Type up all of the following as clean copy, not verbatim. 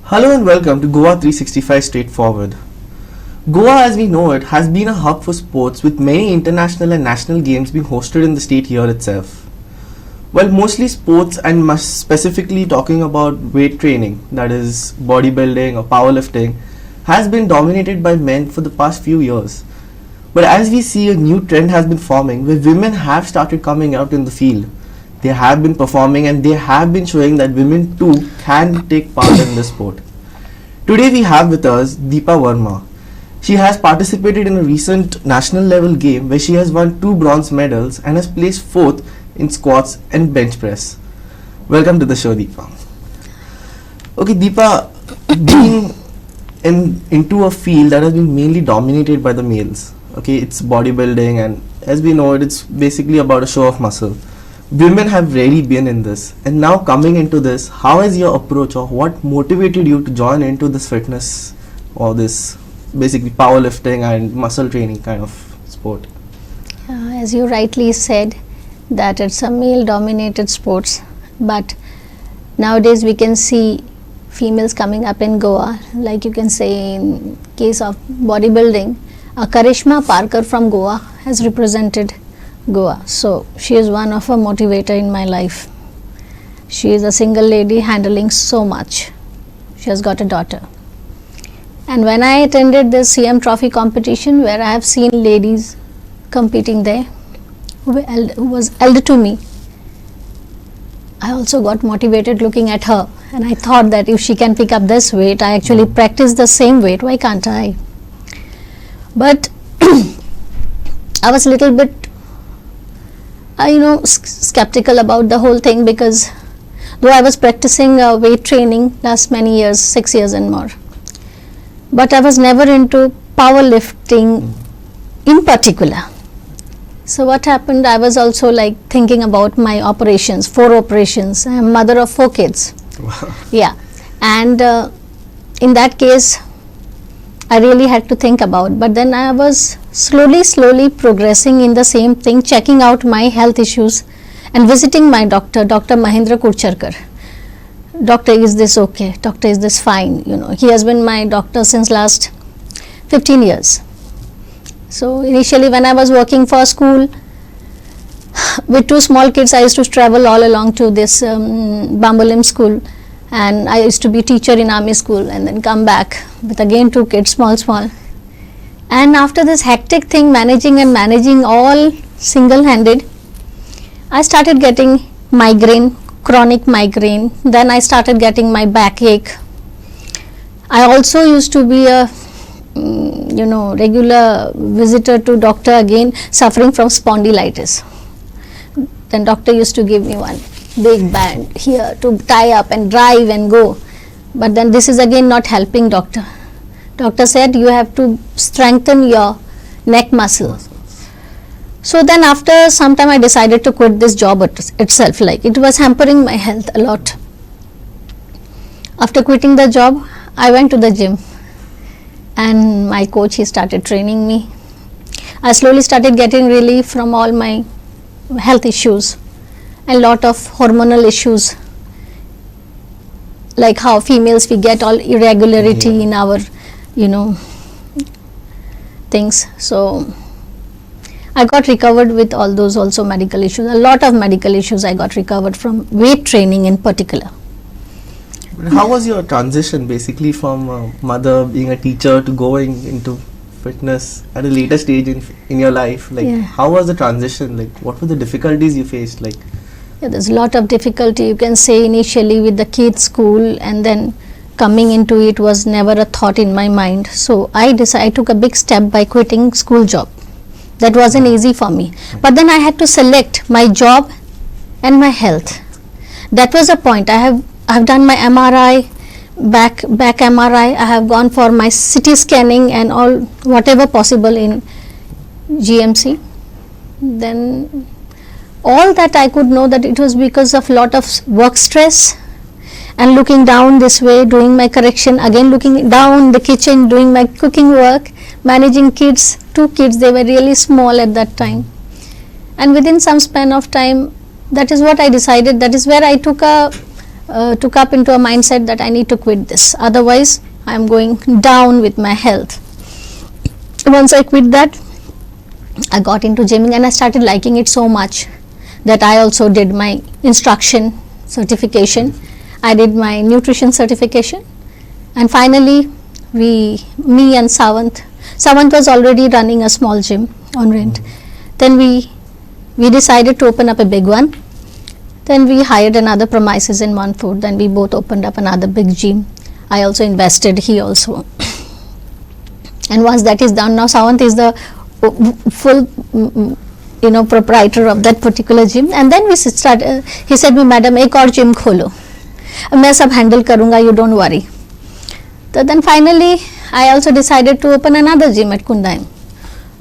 Hello and welcome to Goa 365 Straightforward. Goa as we know it has been a hub for sports with many international and national games being hosted in the state here itself. Well, mostly sports and specifically talking about weight training, that is bodybuilding or powerlifting, has been dominated by men for the past few years. But as we see, a new trend has been forming where women have started coming out in the field. They have been performing and they have been showing that women too can take part in this sport. Today we have with us Deepa Verma. She has participated in a recent national level game where she has won 2 bronze medals and has placed 4th in squats and bench press. Welcome to the show, Deepa. Okay, Deepa, being into a field that has been mainly dominated by the males. Okay, it's bodybuilding, and as we know it's basically about a show of muscle. Women have rarely been in this, and now coming into this, how is your approach, or what motivated you to join into this fitness or this basically powerlifting and muscle training kind of sport? As you rightly said, that it's a male dominated sports, but nowadays we can see females coming up in Goa. Like you can say, in case of bodybuilding, Karishma Parker from Goa has represented Goa, so she is one of a motivator in my life. She is a single lady handling so much. She has got a daughter, and when I attended the CM Trophy competition where I have seen ladies competing there who was elder to me, I also got motivated looking at her, and I thought that if she can pick up this weight, I actually practice the same weight, why can't I? But I was a little bit skeptical about the whole thing, because though I was practicing weight training last many years, 6 years and more, but I was never into powerlifting in particular. So what happened, I was also like thinking about my operations, 4 operations. I am mother of 4 kids. Wow. Yeah, and in that case I really had to think about, but then I was slowly progressing in the same thing, checking out my health issues and visiting my doctor, Dr. Mahendra Kurcharkar. Doctor, is this okay? Doctor, is this fine? He has been my doctor since last 15 years. So initially when I was working for a school with 2 small kids, I used to travel all along to this Bambolim school, and I used to be teacher in army school and then come back with again 2 kids, small. And after this hectic thing, managing all single-handed, I started getting migraine, chronic migraine. Then I started getting my backache. I also used to be a regular visitor to doctor, again suffering from spondylitis. Then doctor used to give me one big band here to tie up and drive and go, but then this is again not helping. Doctor said you have to strengthen your neck muscle. So then after some time I decided to quit this job itself, like it was hampering my health a lot. After quitting the job, I went to the gym, and my coach, he started training me. I slowly started getting relief from all my health issues and lot of hormonal issues, like how females we get all irregularity in our things. So I got recovered with all those also medical issues. A lot of medical issues I got recovered from weight training in particular. How was your transition basically from mother, being a teacher, to going into fitness at a later stage in your life? Like, how was the transition? Like, what were the difficulties you faced? Like, there's a lot of difficulty, you can say. Initially with the kids school, and then coming into it was never a thought in my mind. So I took a big step by quitting school job. That wasn't easy for me, but then I had to select my job and my health. That was the point. I've done my MRI, back MRI. I have gone for my CT scanning and all whatever possible in GMC. Then all that I could know that it was because of lot of work stress, and looking down this way, doing my correction, again looking down the kitchen, doing my cooking work, managing kids, 2 kids, they were really small at that time. And within some span of time, that is what I decided, that is where I took a took up into a mindset that I need to quit this, otherwise I am going down with my health. Once I quit that, I got into gymming and I started liking it so much that I also did my instruction certification, I did my nutrition certification, and finally me and Savant was already running a small gym on rent. Then we decided to open up a big one. Then we hired another premises in Montfort. Then we both opened up another big gym. I also invested, he also. And once that is done, now Savant is the full proprietor of that particular gym. And then we started, he said, madam ek aur gym kholo, main sab handle karunga, you don't worry. So then finally I also decided to open another gym at Kundaim.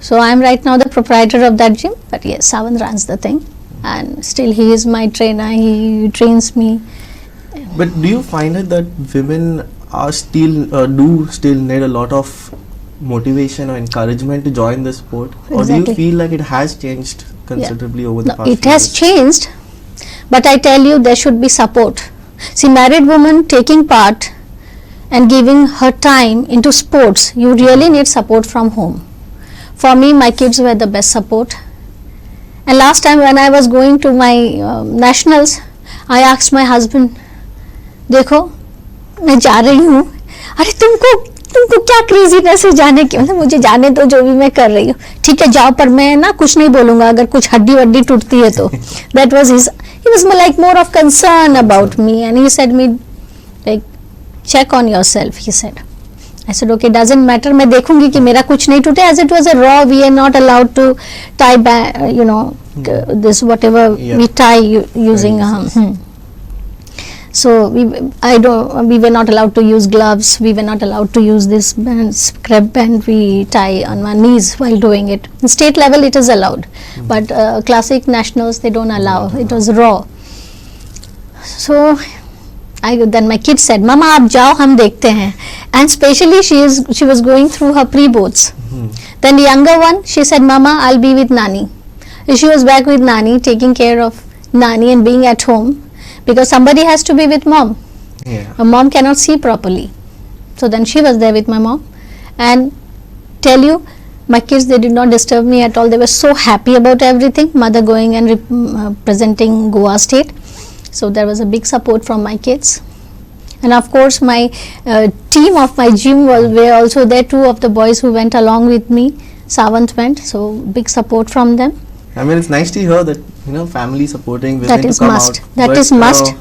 So I am right now the proprietor of that gym, but yes, Savant runs the thing, and still he is my trainer, he trains me. But do you find it that women are still need a lot of motivation or encouragement to join the sport? Exactly. Or do you feel like it has changed considerably over the past it few has years? changed, but I tell you, there should be support. See, married woman taking part and giving her time into sports, you really need support from home. For me, my kids were the best support. And last time when I was going to my nationals, I asked my husband, देखो मैं जा रही हूँ, अरे तुमको क्या craziness है जाने की, मतलब मुझे जाने दो, जो भी मैं कर रही हूँ ठीक है जाओ, पर मैं ना कुछ नहीं बोलूँगा अगर कुछ हड्डी वड्डी टूटती है तो. That was he was like more of concern about me, and he said me like, check on yourself, he said. I said okay, doesn't matter, मैं देखूंगी कि मेरा कुछ नहीं टूटे. As it was a raw, we are not allowed to tie this whatever we tie using so we were not allowed to use gloves, we were not allowed to use this scrap band we tie on my knees while doing it. In state level it is allowed, but classic nationals they don't allow, it was raw. So then my kids said, Mama aap jao, hum dekhte hain. And especially she was going through her pre-boards. Then the younger one, she said, Mama, I'll be with Nani. She was back with Nani, taking care of Nani and being at home, because somebody has to be with mom. Yeah. A mom cannot see properly. So then she was there with my mom. And tell you, my kids, they did not disturb me at all. They were so happy about everything. Mother going and representing Goa state. So there was a big support from my kids. And of course my team of my gym were also there. Two of the boys who went along with me, Savant went, so big support from them. I mean, it's nice to hear that family supporting women That is to come must. out. That is must.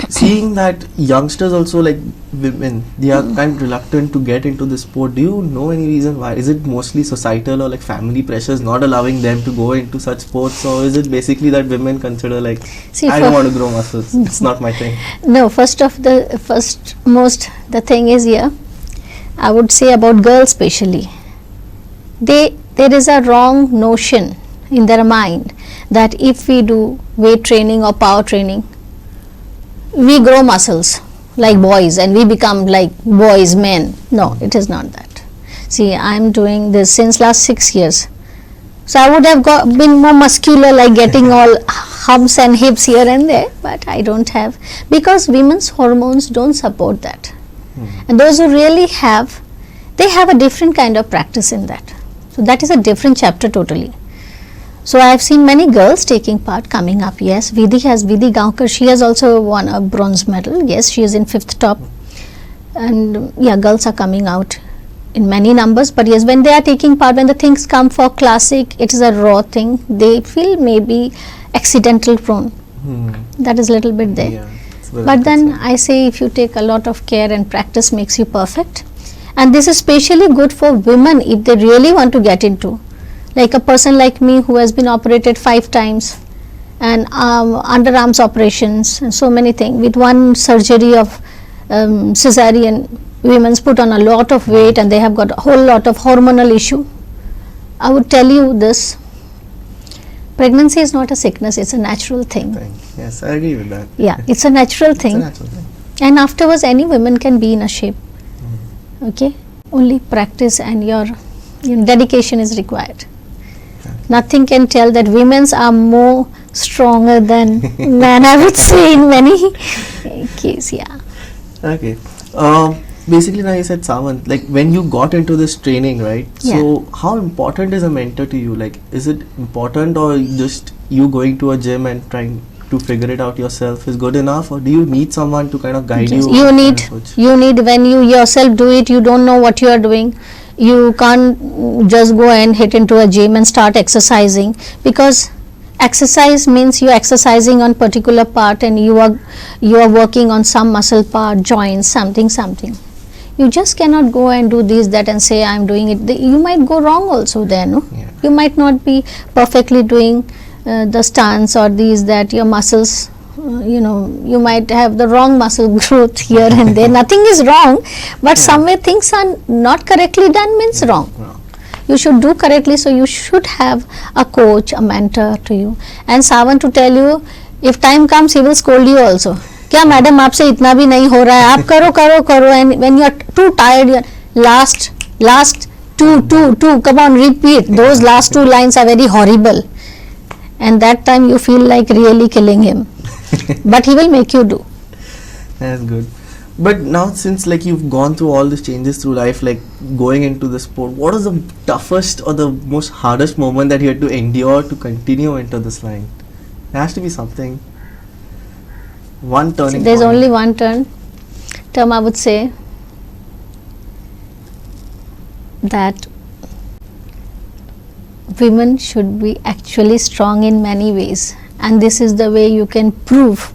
Seeing that youngsters also, like women, they are kind of reluctant to get into the sport. Do you know any reason why? Is it mostly societal or like family pressures not allowing them to go into such sports, or is it basically that women consider like, I don't want to grow muscles, it's not my thing? No, the thing is here, I would say about girls especially, there is a wrong notion in their mind that if we do weight training or power training, we grow muscles like boys and we become like boys, men. No, it is not that. See, I am doing this since last 6 years. So I would have been more muscular, like getting all humps and hips here and there, but I don't have, because women's hormones don't support that. And those who really have, they have a different kind of practice in that. So that is a different chapter totally. So I have seen many girls taking part, coming up. Yes, Vidhi Gaonkar, she has also won a bronze medal. Yes, she is in 5th top. And yeah, girls are coming out in many numbers. But yes, when they are taking part, when the things come for classic, it is a raw thing. They feel maybe accidental prone. That is a little bit there. Yeah, but then I say, if you take a lot of care and practice makes you perfect. And this is especially good for women if they really want to get into. Like a person like me who has been operated 5 times and underarms operations and so many things. With one surgery of cesarean, women's put on a lot of weight and they have got a whole lot of hormonal issue. I would tell you this, pregnancy is not a sickness, it's a natural thing. Yes, I agree with that. Yeah, it's a natural thing. It's a natural thing. And afterwards any woman can be in a shape. Okay, only practice and your dedication is required. Nothing can tell that women are more stronger than men, I would say, in many case, yeah. Okay. Basically, now you said Sawan, like when you got into this training, right? Yeah. So, how important is a mentor to you? Like, is it important, or just you going to a gym and trying to figure it out yourself is good enough, or do you need someone to kind of guide Yes, you? you and need coach? when you yourself do it, you don't know what you are doing. You can't just go and hit into a gym and start exercising, because exercise means you are exercising on particular part and you are working on some muscle part, joints, something. You just cannot go and do this, that and say I am doing it. You might go wrong also there, no? Yeah. You might not be perfectly doing the stance or these, that your muscles, you might have the wrong muscle growth here and there. Nothing is wrong, but somewhere things are not correctly done means wrong. You should do correctly, so you should have a coach, a mentor to you. And Sawan, to tell you, if time comes, he will scold you also. क्या madam आपसे इतना भी नहीं हो रहा है, आप करो, and when you are too tired, you are last two, come on, repeat. Those last two lines are very horrible, and that time you feel like really killing him. But he will make you do. That's good. But now, since like you've gone through all these changes through life, like going into the sport, what was the toughest or the most hardest moment that you had to endure to continue into this line? There has to be something. One turning There's point. only one term I would say, that women should be actually strong in many ways, and this is the way you can prove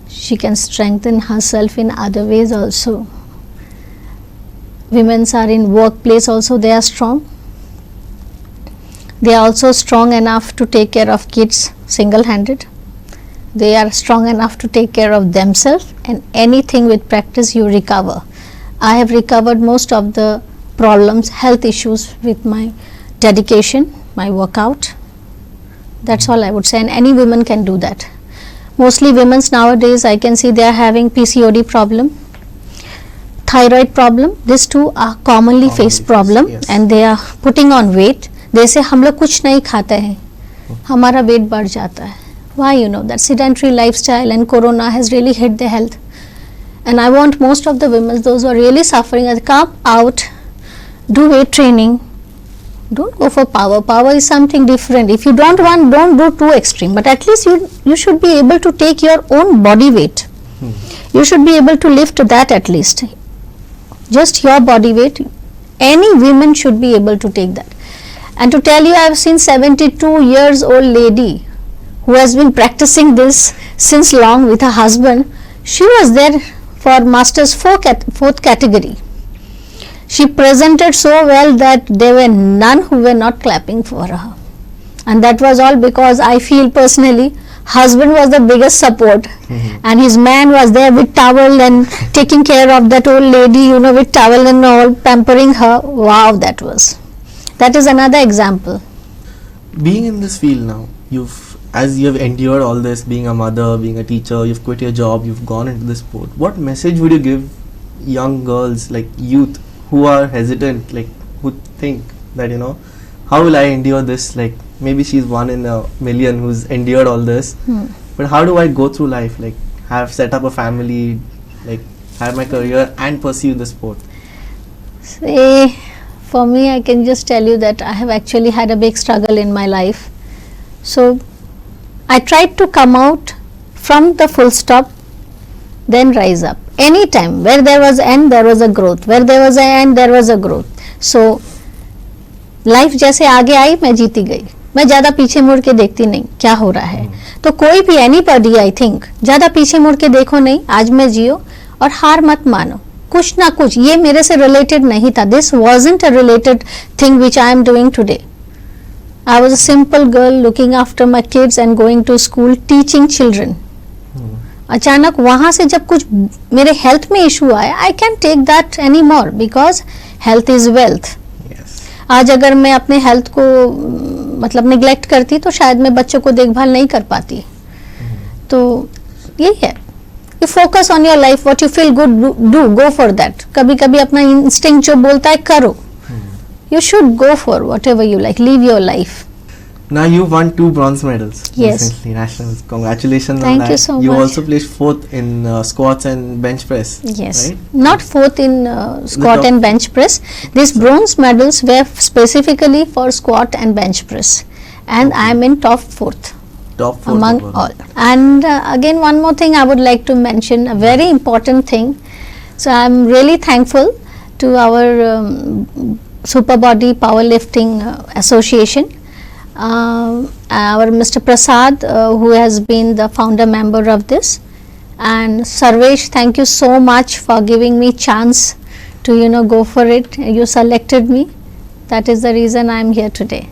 she can strengthen herself in other ways also. Women are in workplace also, they are strong. They are also strong enough to take care of kids single-handed. They are strong enough to take care of themselves, and anything with practice you recover. I have recovered most of the problems, health issues, with my dedication, my workout. That's all I would say, and any woman can do that. Mostly women nowadays, I can see they are having PCOD problem, thyroid problem. These two are commonly faced problem, yes. and they are putting on weight. They say हम लोग कुछ नहीं खाते हैं, हमारा wait बढ़ जाता है. Why? That sedentary lifestyle and corona has really hit their health. And I want most of the women, those who are really suffering, come out, do weight training. Don't go for power. Power is something different. If you don't want, don't do too extreme. But at least you should be able to take your own body weight. You should be able to lift that at least. Just your body weight. Any women should be able to take that. And to tell you, I have seen 72 years old lady who has been practicing this since long with her husband. She was there for Masters 4th category. She presented so well that there were none who were not clapping for her. And that was all because I feel personally, husband was the biggest support, and his man was there with towel and taking care of that old lady, with towel and all, pampering her. Wow, that is another example. Being in this field now, as you have endured all this, being a mother, being a teacher, you've quit your job, you've gone into this sport. What message would you give young girls, like youth, who are hesitant, like who think that, how will I endure this? Like maybe she's one in a million who's endured all this, but how do I go through life? Like have set up a family, like have my career and pursue the sport? Say, for me, I can just tell you that I have actually had a big struggle in my life. So I tried to come out from the full stop, then rise up. Anytime where there was end, there was a growth. Where there was an end, there was a growth. So life जैसे आगे आई, मैं जीती गई. मैं ज़्यादा पीछे मुड़ के देखती नहीं क्या हो रहा है. तो कोई भी एनीबॉडी, आई थिंक, ज़्यादा पीछे मुड़ के देखो नहीं, आज में जियो और हार मत मानो. कुछ ना कुछ, ये मेरे से रिलेटेड नहीं था. This wasn't a related thing which I am doing today. I was a simple girl looking after my kids and going to school, teaching children. अचानक वहाँ से जब कुछ मेरे हेल्थ में इशू आया, I can't take that anymore because health is wealth. आज अगर मैं अपने हेल्थ को मतलब निग्लेक्ट करती तो शायद मैं बच्चों को देखभाल नहीं कर पाती. तो यही है, you focus on your life, what you feel good do, go for that. कभी कभी अपना इंस्टिंक्ट जो बोलता है करो. You should go for whatever you like, live your life. Now you won 2 bronze medals Yes. recently, nationals. Congratulations on Thank that. you so You much. also placed 4th in squats and bench press. Yes, Right? not fourth in squat top- and bench press. These bronze medals were specifically for squat and bench press, and I am in top fourth Top 4 among all. And again, one more thing I would like to mention, a very important thing. So I am really thankful to our Super Body Powerlifting Association. Our Mr. Prasad, who has been the founder member of this, and Sarvesh, thank you so much for giving me chance to go for it. You selected me. That is the reason I am here today.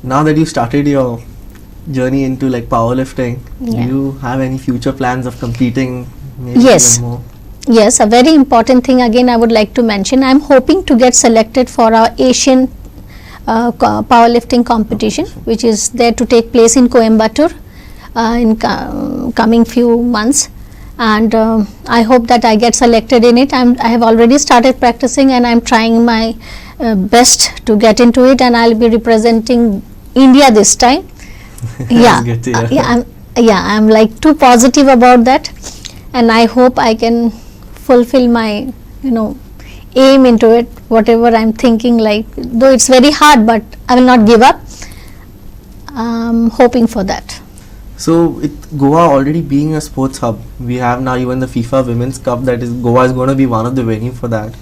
Now that you started your journey into like powerlifting, Yeah. do you have any future plans of competing? Maybe Yes. even more? Yes, a very important thing again I would like to mention. I am hoping to get selected for our Asian powerlifting competition, which is there to take place in Coimbatore in coming few months, and I hope that I get selected in it. I have already started practicing, and I am trying my best to get into it, and I will be representing India this time. That's good to hear. I'm like too positive about that, and I hope I can fulfill my aim into it, whatever I'm thinking, like, though it's very hard, but I will not give up. I'm hoping for that. So with Goa already being a sports hub, we have now even the FIFA Women's Cup, that is Goa is going to be one of the venue for that.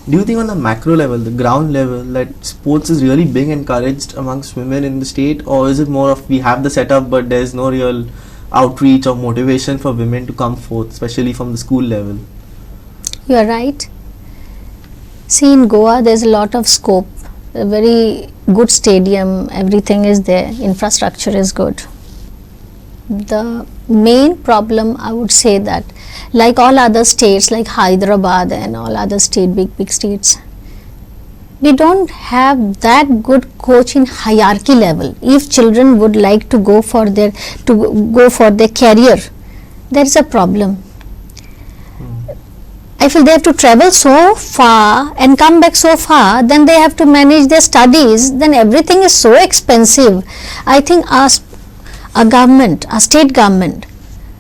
Do you think on the macro level, the ground level, that sports is really being encouraged amongst women in the state, or is it more of we have the setup but there's no real outreach or motivation for women to come forth, especially from the school level? You are right. See, in Goa there's a lot of scope, a very good stadium, everything is there, infrastructure is good. The main problem, I would say, that like all other states like Hyderabad and all other big states, we don't have that good coach in hierarchy level. If children would like to go for their career, there is a problem. I feel they have to travel so far and come back so far, then they have to manage their studies, then everything is so expensive. I think our state government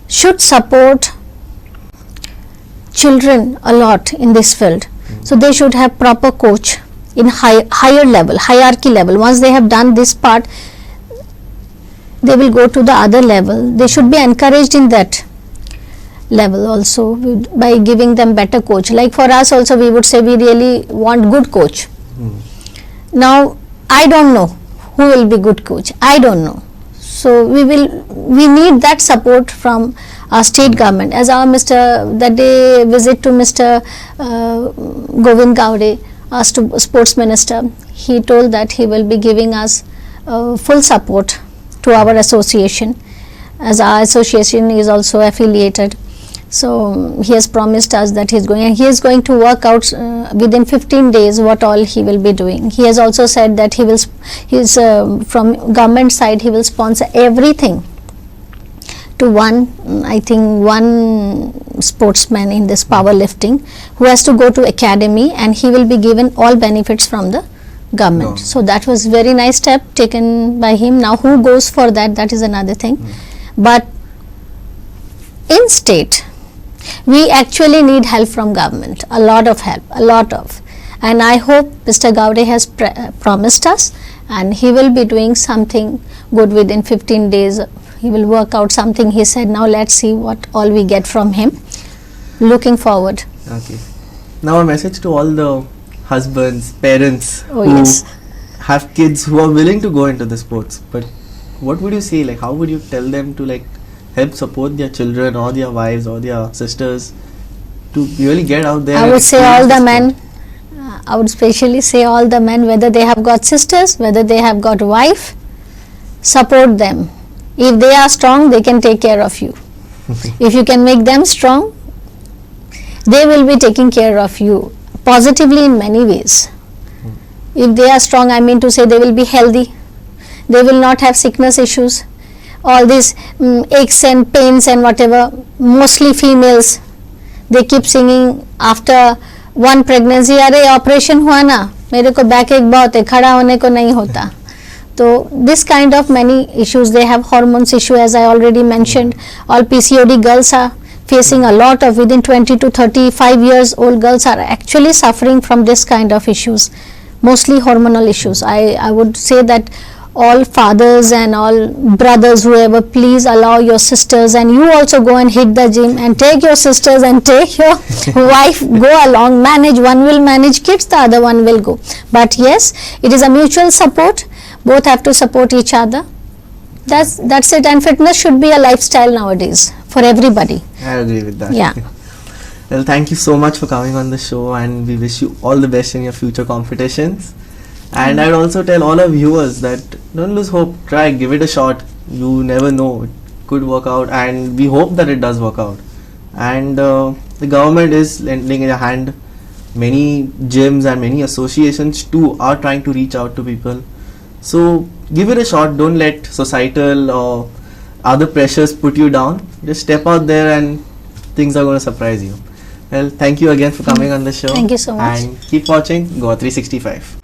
should support children a lot in this field. So they should have proper coach in higher level, hierarchy level. Once they have done this part, they will go to the other level. They should be encouraged in that level also by giving them better coach. Like for us also, we would say we really want good coach. Now I don't know who will be good coach, I don't know. So we need that support from our state government. As our that day visit to Mr. Govind Gowde, our sports minister, he told that he will be giving us full support to our association, as our association is also affiliated. So he has promised us that he is going to work out within 15 days what all he will be doing. He has also said that from government side he will sponsor everything to one sportsman in this powerlifting who has to go to academy, and he will be given all benefits from the government. So that was very nice step taken by him. Now who goes for that is another thing. But in state, we actually need help from government, a lot of help, and I hope Mr. Gowde has promised us, and he will be doing something good within 15 days. He will work out something, he said. Now let's see what all we get from him. Looking forward. Okay. Now a message to all the husbands, parents who Yes. have kids who are willing to go into the sports, but what would you say, like how would you tell them to like help support their children or their wives or their sisters to really get out there? I and would say all experience the sport? men, I would especially say all the men, whether they have got sisters, whether they have got wife, support them. If they are strong, they can take care of you. If you can make them strong, they will be taking care of you positively in many ways. If they are strong, I mean to say they will be healthy, they will not have sickness issues, all these aches and pains and whatever. Mostly females, they keep singing after one pregnancy, अरे operation हुआ ना, मेरे को back एक बहुत है, खड़ा होने को नहीं होता. So this kind of many issues, they have hormones issue, as I already mentioned. All PCOD girls are facing a lot of, within 20 to 35 years old girls are actually suffering from this kind of issues, mostly hormonal issues. I would say that all fathers and all brothers, whoever, please allow your sisters, and you also go and hit the gym and take your sisters and take your wife, go along, manage. One will manage kids, the other one will go. But yes, it is a mutual support. Both have to support each other. That's it. And fitness should be a lifestyle nowadays for everybody. I agree with that. Yeah. Well, thank you so much for coming on the show, and we wish you all the best in your future competitions. And I'd also tell all our viewers that don't lose hope. Try, give it a shot. You never know, it could work out, and we hope that it does work out. And the government is lending a hand. Many gyms and many associations too are trying to reach out to people. So give it a shot. Don't let societal or other pressures put you down. Just step out there and things are going to surprise you. Well, thank you again for coming on the show. Thank you so much. And keep watching Goa 365.